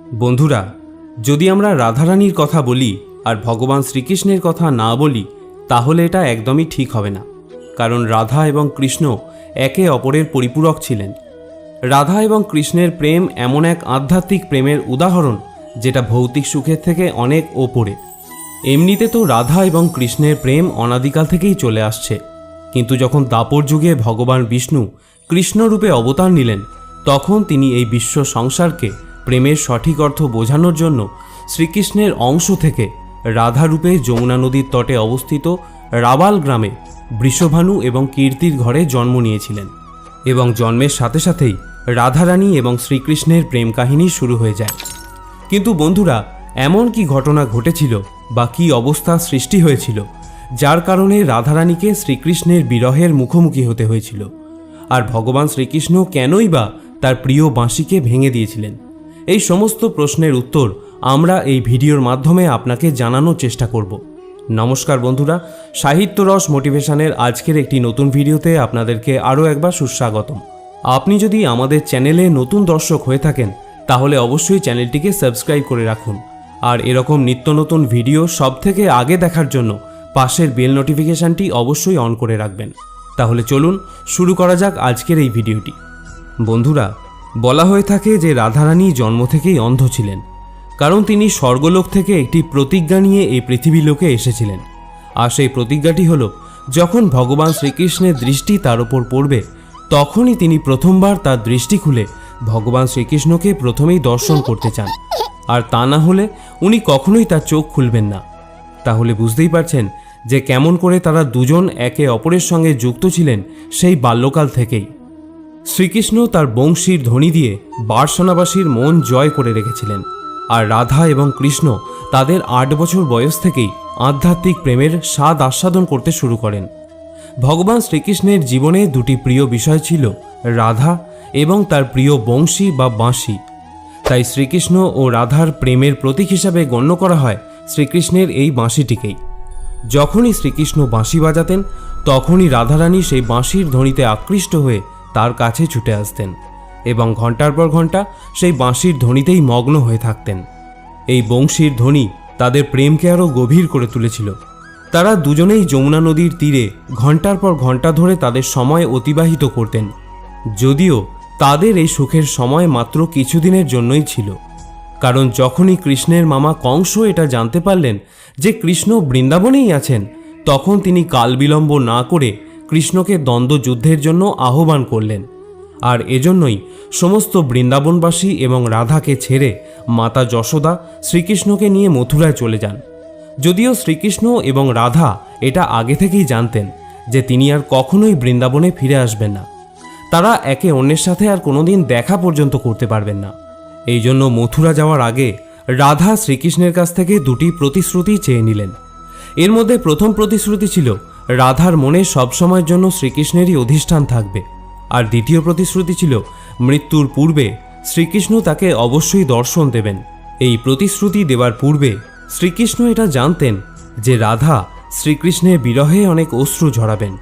বন্ধুরা, যদি আমরা রাধারানীর কথা বলি আর ভগবান শ্রীকৃষ্ণের কথা না বলি তাহলে এটা একদমই ঠিক হবে না। কারণ রাধা এবং কৃষ্ণ একে অপরের পরিপূরক ছিলেন। রাধা এবং কৃষ্ণের প্রেম এমন এক আধ্যাত্মিক প্রেমের উদাহরণ যেটা ভৌতিক সুখের থেকে অনেক ওপরে। এমনিতে তো রাধা এবং কৃষ্ণের প্রেম অনাদিকাল থেকেই চলে আসছে, কিন্তু যখন দাপর যুগে ভগবান বিষ্ণু কৃষ্ণরূপে অবতার নিলেন তখন তিনি এই বিশ্ব সংসারকে প্রেমের সঠিক অর্থ বোঝানোর জন্য শ্রীকৃষ্ণের অংশ থেকে রাধারূপে যমুনা নদীর তটে অবস্থিত রাবাল গ্রামে বৃষভানু এবং কীর্তির ঘরে জন্ম নিয়েছিলেন। এবং জন্মের সাথে সাথেই রাধারানী এবং শ্রীকৃষ্ণের প্রেম কাহিনী শুরু হয়ে যায়। কিন্তু বন্ধুরা, এমন কি ঘটনা ঘটেছিল বা কী অবস্থা সৃষ্টি হয়েছিল যার কারণে রাধারানীকে শ্রীকৃষ্ণের বিরহের মুখোমুখি হতে হয়েছিল? আর ভগবান শ্রীকৃষ্ণ কেনই বা তার প্রিয় বাঁশিকে ভেঙে দিয়েছিলেন? এই সমস্ত প্রশ্নের উত্তর আমরা এই ভিডিওর মাধ্যমে আপনাকে জানানোর চেষ্টা করব। নমস্কার বন্ধুরা, সাহিত্য রস মোটিভেশনের আজকের একটি নতুন ভিডিওতে আপনাদেরকে আরও একবার সুস্বাগতম। আপনি যদি আমাদের চ্যানেলে নতুন দর্শক হয়ে থাকেন তাহলে অবশ্যই চ্যানেলটিকে সাবস্ক্রাইব করে রাখুন। আর এরকম নিত্য নতুন ভিডিও সবথেকে আগে দেখার জন্য পাশের বেল নোটিফিকেশানটি অবশ্যই অন করে রাখবেন। তাহলে চলুন শুরু করা যাক আজকের এই ভিডিওটি। বন্ধুরা, বলা হয়ে থাকে যে রাধারানী জন্ম থেকেই অন্ধ ছিলেন, কারণ তিনি স্বর্গলোক থেকে একটি প্রতিজ্ঞা নিয়ে এই পৃথিবী লোকে এসেছিলেন। আর সেই প্রতিজ্ঞাটি হলো, যখন ভগবান শ্রীকৃষ্ণের দৃষ্টি তার ওপর পড়বে তখনই তিনি প্রথমবার তার দৃষ্টি খুলে ভগবান শ্রীকৃষ্ণকে প্রথমেই দর্শন করতে চান, আর তা না হলে উনি কখনোই তার চোখ খুলবেন না। তাহলে বুঝতেই পারছেন যে কেমন করে তারা দুজন একে অপরের সঙ্গে যুক্ত ছিলেন সেই বাল্যকাল থেকেই। শ্রীকৃষ্ণ তার বংশীর ধ্বনি দিয়ে বারসানাবাসীর মন জয় করে রেখেছিলেন, আর রাধা এবং কৃষ্ণ তাদের 8 বছর বয়স থেকেই আধ্যাত্মিক প্রেমের স্বাদ আস্বাদন করতে শুরু করেন। ভগবান শ্রীকৃষ্ণের জীবনে দুটি প্রিয় বিষয় ছিল, রাধা এবং তার প্রিয় বংশী বা বাঁশি। তাই শ্রীকৃষ্ণ ও রাধার প্রেমের প্রতীক হিসাবে গণ্য করা হয় শ্রীকৃষ্ণের এই বাঁশিটিকেই। যখনই শ্রীকৃষ্ণ বাঁশি বাজাতেন তখনই রাধারানী সেই বাঁশির ধ্বনিতে আকৃষ্ট হয়ে তার কাছে ছুটে আসতেন এবং ঘণ্টার পর ঘণ্টা সেই বাঁশির ধ্বনিতেই মগ্ন হয়ে থাকতেন। এই বংশীর ধ্বনি তাদের প্রেমকে আরও গভীর করে তুলেছিল। তারা দুজনেই যমুনা নদীর তীরে ঘণ্টার পর ঘণ্টা ধরে তাদের সময় অতিবাহিত করতেন, যদিও তাদের এই সুখের সময় মাত্র কিছুদিনের জন্যই ছিল। কারণ যখনই কৃষ্ণের মামা কংস এটা জানতে পারলেন যে কৃষ্ণ বৃন্দাবনেই আছেন, তখন তিনি কালবিলম্ব না করে কৃষ্ণকে দ্বন্দ্বযুদ্ধের জন্য আহ্বান করলেন। আর এজন্যই সমস্ত বৃন্দাবনবাসী এবং রাধাকে ছেড়ে মাতা যশোদা শ্রীকৃষ্ণকে নিয়ে মথুরায় চলে যান। যদিও শ্রীকৃষ্ণ এবং রাধা এটা আগে থেকেই জানতেন যে তিনি আর কখনোই বৃন্দাবনে ফিরে আসবেন না, তারা একে অন্যের সাথে আর কোনোদিন দেখা পর্যন্ত করতে পারবেন না। এই জন্য মথুরা যাওয়ার আগে রাধা শ্রীকৃষ্ণের কাছ থেকে দুটি প্রতিশ্রুতি চেয়ে নিলেন। এর মধ্যে প্রথম প্রতিশ্রুতি ছিল রাধার মনে সবসময়ের জন্য শ্রীকৃষ্ণেরই অধিষ্ঠান থাকবে, আর দ্বিতীয় প্রতিশ্রুতি ছিল মৃত্যুর পূর্বে শ্রীকৃষ্ণ তাকে অবশ্যই দর্শন দেবেন। এই প্রতিশ্রুতি দেওয়ার পূর্বে শ্রীকৃষ্ণ এটা জানতেন যে রাধা শ্রীকৃষ্ণের বিরহে অনেক অশ্রু ঝরাবেন।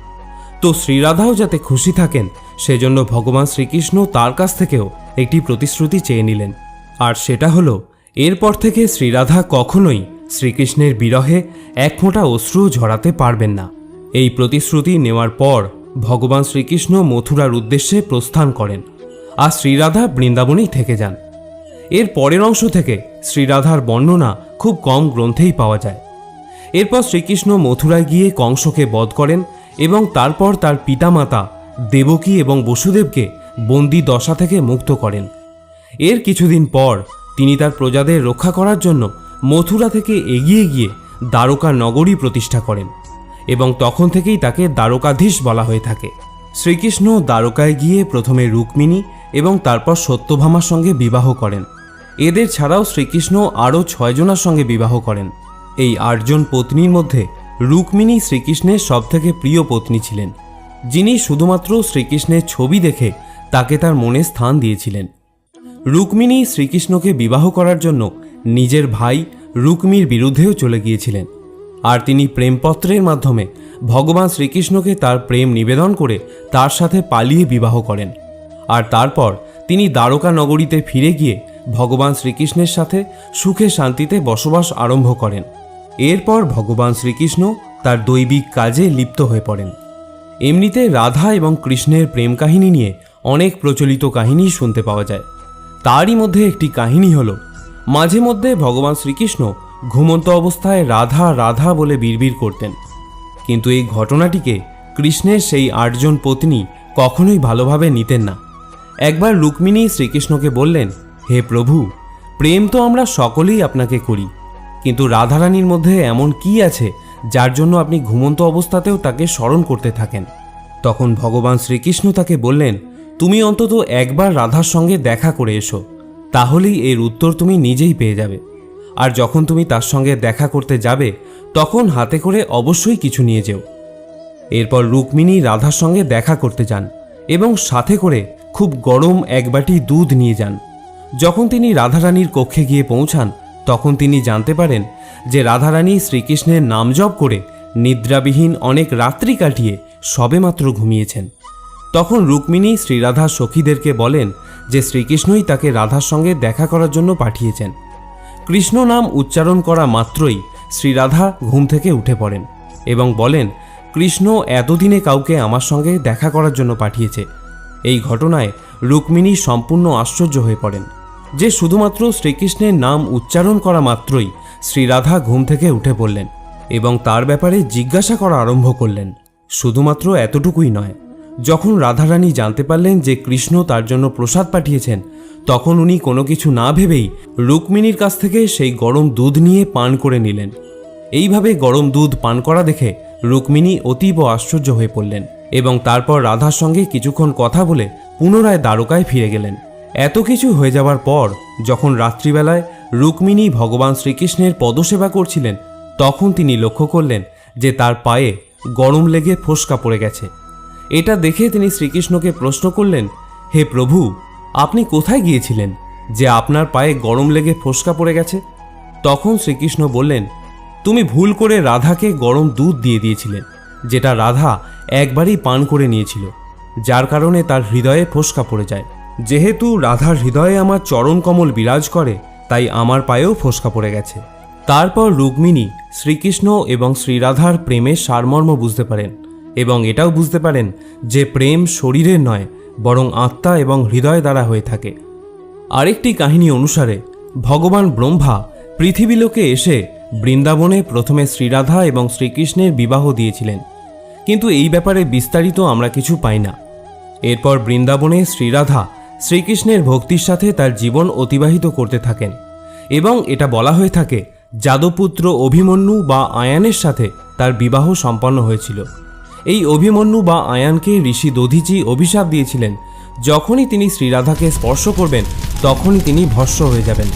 তো শ্রীরাধাও যাতে খুশি থাকেন সেজন্য ভগবান শ্রীকৃষ্ণ তার কাছ থেকেও একটি প্রতিশ্রুতি চেয়ে নিলেন, আর সেটা হলো এরপর থেকে শ্রীরাধা কখনোই শ্রীকৃষ্ণের বিরহে এক ফোঁটা অশ্রু ঝরাতে পারবেন না। এই প্রতিশ্রুতি নেওয়ার পর ভগবান শ্রীকৃষ্ণ মথুরার উদ্দেশ্যে প্রস্থান করেন, আর শ্রীরাধা বৃন্দাবনেই থেকে যান। এর পরের অংশ থেকে শ্রীরাধার বর্ণনা খুব কম গ্রন্থেই পাওয়া যায়। এরপর শ্রীকৃষ্ণ মথুরায় গিয়ে কংসকে বধ করেন এবং তারপর তার পিতামাতা দেবকী এবং বসুদেবকে বন্দি দশা থেকে মুক্ত করেন। এর কিছুদিন পর তিনি তার প্রজাদের রক্ষা করার জন্য মথুরা থেকে এগিয়ে গিয়ে দ্বারকা নগরী প্রতিষ্ঠা করেন এবং তখন থেকেই তাকে দ্বারকাধীশ বলা হয়ে থাকে। শ্রীকৃষ্ণ দ্বারকায় গিয়ে প্রথমে রুক্মিণী এবং তারপর সত্যভামার সঙ্গে বিবাহ করেন। এদের ছাড়াও শ্রীকৃষ্ণ আরও 6 জনের সঙ্গে বিবাহ করেন। এই 8 জন পত্নীর মধ্যে রুক্মিণী শ্রীকৃষ্ণের সবথেকে প্রিয় পত্নী ছিলেন, যিনি শুধুমাত্র শ্রীকৃষ্ণের ছবি দেখে তাকে তার মনে স্থান দিয়েছিলেন। রুক্মিণী শ্রীকৃষ্ণকে বিবাহ করার জন্য নিজের ভাই রুক্মির বিরুদ্ধেও চলে গিয়েছিলেন, আর তিনি প্রেমপত্রের মাধ্যমে ভগবান শ্রীকৃষ্ণকে তার প্রেম নিবেদন করে তার সাথে পালিয়ে বিবাহ করেন। আর তারপর তিনি দ্বারকা নগরীতে ফিরে গিয়ে ভগবান শ্রীকৃষ্ণের সাথে সুখে শান্তিতে বসবাস আরম্ভ করেন। এরপর ভগবান শ্রীকৃষ্ণ তার দৈবিক কাজে লিপ্ত হয়ে পড়েন। এমনিতে রাধা এবং কৃষ্ণের প্রেম কাহিনী নিয়ে অনেক প্রচলিত কাহিনী শুনতে পাওয়া যায়। তারই মধ্যে একটি কাহিনী হল, মাঝে মধ্যে ভগবান শ্রীকৃষ্ণ ঘুমন্ত অবস্থায় রাধা রাধা বলে বিড়বিড় করতেন। কিন্তু এই ঘটনাটিকে কৃষ্ণের সেই 8 জন পত্নী কখনোই ভালোভাবে নিতেন না। একবার রুক্মিণী শ্রীকৃষ্ণকে বললেন, হে প্রভু, প্রেম তো আমরা সকলেই আপনাকে করি, কিন্তু রাধারানীর মধ্যে এমন কি আছে যার জন্য আপনি ঘুমন্ত অবস্থাতেও তাকে স্মরণ করতে থাকেন? তখন ভগবান শ্রীকৃষ্ণ তাকে বললেন, তুমি অন্তত একবার রাধার সঙ্গে দেখা করে এসো, তাহলেই এর উত্তর তুমি নিজেই পেয়ে যাবে। আর যখন তুমি তার সঙ্গে দেখা করতে যাবে তখন হাতে করে অবশ্যই কিছু নিয়ে যেও। এরপর রুক্মিণী রাধার সঙ্গে দেখা করতে যান এবং সাথে করে খুব গরম 1 বাটি দুধ নিয়ে যান। যখন তিনি রাধারানীর কক্ষে গিয়ে পৌঁছান তখন তিনি জানতে পারেন যে রাধারানী শ্রীকৃষ্ণের নাম জপ করে নিদ্রাবিহীন অনেক রাত্রি কাটিয়ে সবেমাত্র ঘুমিয়েছেন। তখন রুক্মিণী শ্রীরাধার সখীদেরকে বলেন যে শ্রীকৃষ্ণই তাকে রাধার সঙ্গে দেখা করার জন্য পাঠিয়েছেন। কৃষ্ণ নাম উচ্চারণ করা মাত্রই শ্রীরাধা ঘুম থেকে উঠে পড়েন এবং বলেন, কৃষ্ণ এতদিনে কাউকে আমার সঙ্গে দেখা করার জন্য পাঠিয়েছে। এই ঘটনায় রুক্মিণী সম্পূর্ণ আশ্চর্য হয়ে পড়েন যে শুধুমাত্র শ্রীকৃষ্ণের নাম উচ্চারণ করা মাত্রই শ্রীরাধা ঘুম থেকে উঠে পড়লেন এবং তার ব্যাপারে জিজ্ঞাসা করা আরম্ভ করলেন। শুধুমাত্র এতটুকুই নয়, যখন রাধারানী জানতে পারলেন যে কৃষ্ণ তার জন্য প্রসাদ পাঠিয়েছেন তখন উনি কোনো কিছু না ভেবেই রুক্মিণীর কাছ থেকে সেই গরম দুধ নিয়ে পান করে নিলেন। এইভাবে গরম দুধ পান করা দেখে রুক্মিণী অতীব আশ্চর্য হয়ে পড়লেন এবং তারপর রাধার সঙ্গে কিছুক্ষণ কথা বলে পুনরায় দ্বারকায় ফিরে গেলেন। এত কিছু হয়ে যাওয়ার পর যখন রাত্রিবেলায় রুক্মিণী ভগবান শ্রীকৃষ্ণের পদসেবা করছিলেন তখন তিনি লক্ষ্য করলেন যে তার পায়ে গরম লেগে ফোস্কা পড়ে গেছে। এটা দেখে তিনি শ্রীকৃষ্ণকে প্রশ্ন করলেন, হে প্রভু, আপনি কোথায় গিয়েছিলেন যে আপনার পায়ে গরম লেগে ফোস্কা পড়ে গেছে? তখন শ্রীকৃষ্ণ বললেন, তুমি ভুল করে রাধাকে গরম দুধ দিয়ে দিয়েছিলেন, যেটা রাধা একবারই পান করে নিয়েছিল, যার কারণে তার হৃদয়ে ফোস্কা পড়ে যায়। যেহেতু রাধার হৃদয়ে আমার চরণ কমল বিরাজ করে তাই আমার পায়েও ফোস্কা পড়ে গেছে। তারপর রুক্মিণী শ্রীকৃষ্ণ এবং শ্রীরাধার প্রেমের সারমর্ম বুঝতে পারেন এবং এটাও বুঝতে পারেন যে প্রেম শরীরের নয় বরং আত্মা এবং হৃদয় দ্বারা হয়ে থাকে। আরেকটি কাহিনী অনুসারে ভগবান ব্রহ্মা পৃথিবীলোকে এসে বৃন্দাবনে প্রথমে শ্রীরাধা এবং শ্রীকৃষ্ণের বিবাহ দিয়েছিলেন, কিন্তু এই ব্যাপারে বিস্তারিত আমরা কিছু পাই না। এরপর বৃন্দাবনে শ্রীরাধা শ্রীকৃষ্ণের ভক্তির সাথে তার জীবন অতিবাহিত করতে থাকেন এবং এটা বলা হয়ে থাকে যাদবপুত্র অভিমন্যু বা আয়ানের সাথে তার বিবাহ সম্পন্ন হয়েছিল। এই অভিমন্যু বা আয়ানকে ঋষি দধিচি অভিশাপ দিয়েছিলেন, যখনই তিনি শ্রীরাধাকে স্পর্শ করবেন তখনই তিনি ভস্ম হয়ে যাবেন।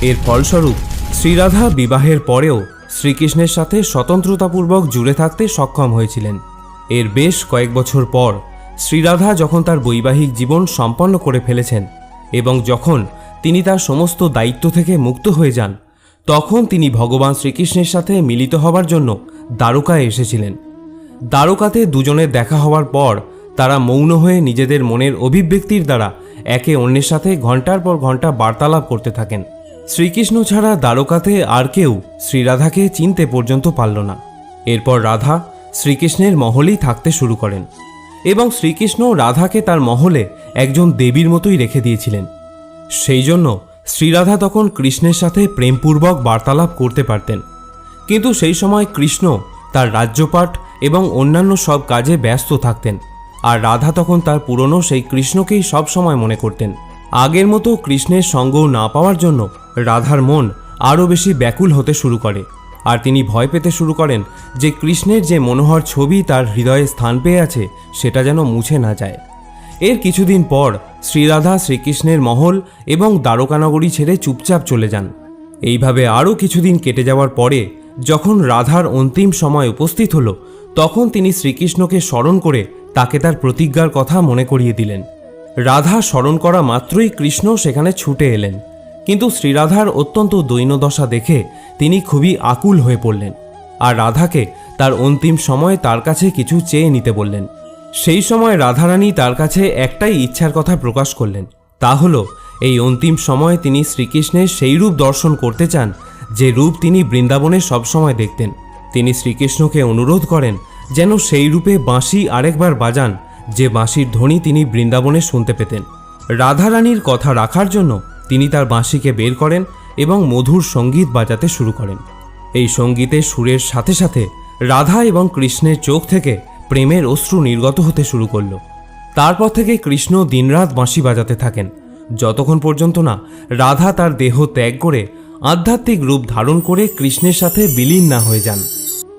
এর ফলস্বরূপ শ্রীরাধা বিবাহের পরেও শ্রীকৃষ্ণের সাথে স্বতন্ত্রতাপূর্বক জুড়ে থাকতে সক্ষম হয়েছিলেন। এর বেশ কয়েক বছর পর শ্রীরাধা যখন তার বৈবাহিক জীবন সম্পন্ন করে ফেলেছেন এবং যখন তিনি তার সমস্ত দায়িত্ব থেকে মুক্ত হয়ে যান তখন তিনি ভগবান শ্রীকৃষ্ণের সাথে মিলিত হবার জন্য দ্বারকায় এসেছিলেন। দ্বারকাতে দুজনের দেখা হওয়ার পর তারা মৌন হয়ে নিজেদের মনের অভিব্যক্তির দ্বারা একে অন্যের সাথে ঘন্টার পর ঘন্টা বার্তালাপ করতে থাকেন। শ্রীকৃষ্ণ ছাড়া দ্বারকাতে আর কেউ শ্রীরাধাকে চিনতে পর্যন্ত পারল না। এরপর রাধা শ্রীকৃষ্ণের মহলেই থাকতে শুরু করেন এবং শ্রীকৃষ্ণ রাধাকে তার মহলে একজন দেবীর মতোই রেখে দিয়েছিলেন। সেই জন্য শ্রীরাধা তখন কৃষ্ণের সাথে প্রেমপূর্বক বার্তালাপ করতে পারতেন, কিন্তু সেই সময় কৃষ্ণ তার রাজ্যপাট এবং অন্যান্য সব কাজে ব্যস্ত থাকতেন আর রাধা তখন তার পুরনো সেই কৃষ্ণকেই সব সময় মনে করতেন। আগের মতো কৃষ্ণের সঙ্গ না পাওয়ার জন্য রাধার মন আরও বেশি ব্যাকুল হতে শুরু করে আর তিনি ভয় পেতে শুরু করেন যে কৃষ্ণের যে মনোহর ছবি তার হৃদয়ে স্থান পেয়ে আছে সেটা যেন মুছে না যায়। এর কিছুদিন পর শ্রীরাধা শ্রীকৃষ্ণের মহল এবং দ্বারকানগরী ছেড়ে চুপচাপ চলে যান। এইভাবে আরও কিছুদিন কেটে যাওয়ার পরে যখন রাধার অন্তিম সময় উপস্থিত হলো তখন তিনি শ্রীকৃষ্ণকে স্মরণ করে তাকে তার প্রতিজ্ঞার কথা মনে করিয়ে দিলেন। রাধা স্মরণ করা মাত্রই কৃষ্ণ সেখানে ছুটে এলেন, কিন্তু শ্রীরাধার অত্যন্ত দৈন্যদশা দেখে তিনি খুবই আকুল হয়ে পড়লেন আর রাধাকে তার অন্তিম সময়ে তার কাছে কিছু চেয়ে নিতে বললেন। সেই সময় রাধারানী তার কাছে একটাই ইচ্ছার কথা প্রকাশ করলেন তা হলো এই অন্তিম সময়ে তিনি শ্রীকৃষ্ণের সেই রূপ দর্শন করতে চান যে রূপ তিনি বৃন্দাবনে সবসময় দেখতেন। তিনি শ্রীকৃষ্ণকে অনুরোধ করেন যেন সেই রূপে বাঁশি আরেকবার বাজান, যে বাঁশির ধ্বনি তিনি বৃন্দাবনে শুনতে পেতেন। রাধারানীর কথা রাখার জন্য তিনি তার বাঁশিকে বের করেন এবং মধুর সঙ্গীত বাজাতে শুরু করেন। এই সঙ্গীতের সুরের সাথে সাথে রাধা এবং কৃষ্ণের চোখ থেকে প্রেমের অশ্রু নির্গত হতে শুরু করল। তারপর থেকে কৃষ্ণ দিনরাত বাঁশি বাজাতে থাকেন, যতক্ষণ পর্যন্ত না রাধা তার দেহ ত্যাগ করে আধ্যাত্মিক রূপ ধারণ করে কৃষ্ণের সাথে বিলীন না হয়ে যান।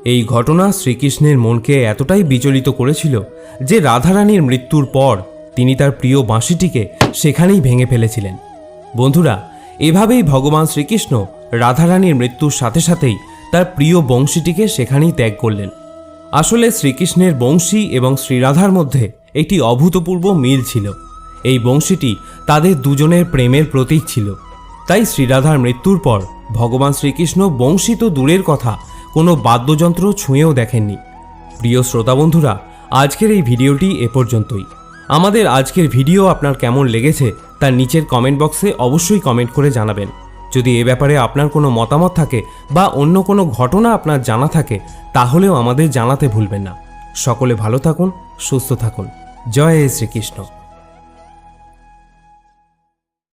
এই ঘটনা শ্রীকৃষ্ণের মনকে এতটাই বিচলিত করেছিল যে রাধারানীর মৃত্যুর পর তিনি তার প্রিয় বাঁশিটিকে সেখানেই ভেঙে ফেলেছিলেন। বন্ধুরা, এভাবেই ভগবান শ্রীকৃষ্ণ রাধারানীর মৃত্যুর সাথে সাথেই তার প্রিয় বংশীটিকে সেখানেই ত্যাগ করলেন। আসলে শ্রীকৃষ্ণের বংশী এবং শ্রীরাধার মধ্যে একটি অভূতপূর্ব মিল ছিল। এই বংশীটি তাদের দুজনের প্রেমের প্রতীক ছিল। তাই শ্রীরাধার মৃত্যুর পর ভগবান শ্রীকৃষ্ণ বংশী তো দূরের কথা, কোনো বাদ্যযন্ত্র ছুঁয়েও দেখেননি। প্রিয় শ্রোতা বন্ধুরা, আজকের এই ভিডিওটি এ পর্যন্তই। আমাদের আজকের ভিডিও আপনার কেমন লেগেছে তার নিচের কমেন্ট বক্সে অবশ্যই কমেন্ট করে জানাবেন। যদি এ ব্যাপারে আপনার কোনো মতামত থাকে বা অন্য কোনো ঘটনা আপনার জানা থাকে তাহলেও আমাদের জানাতে ভুলবেন না। সকলে ভালো থাকুন, সুস্থ থাকুন। জয় শ্রীকৃষ্ণ।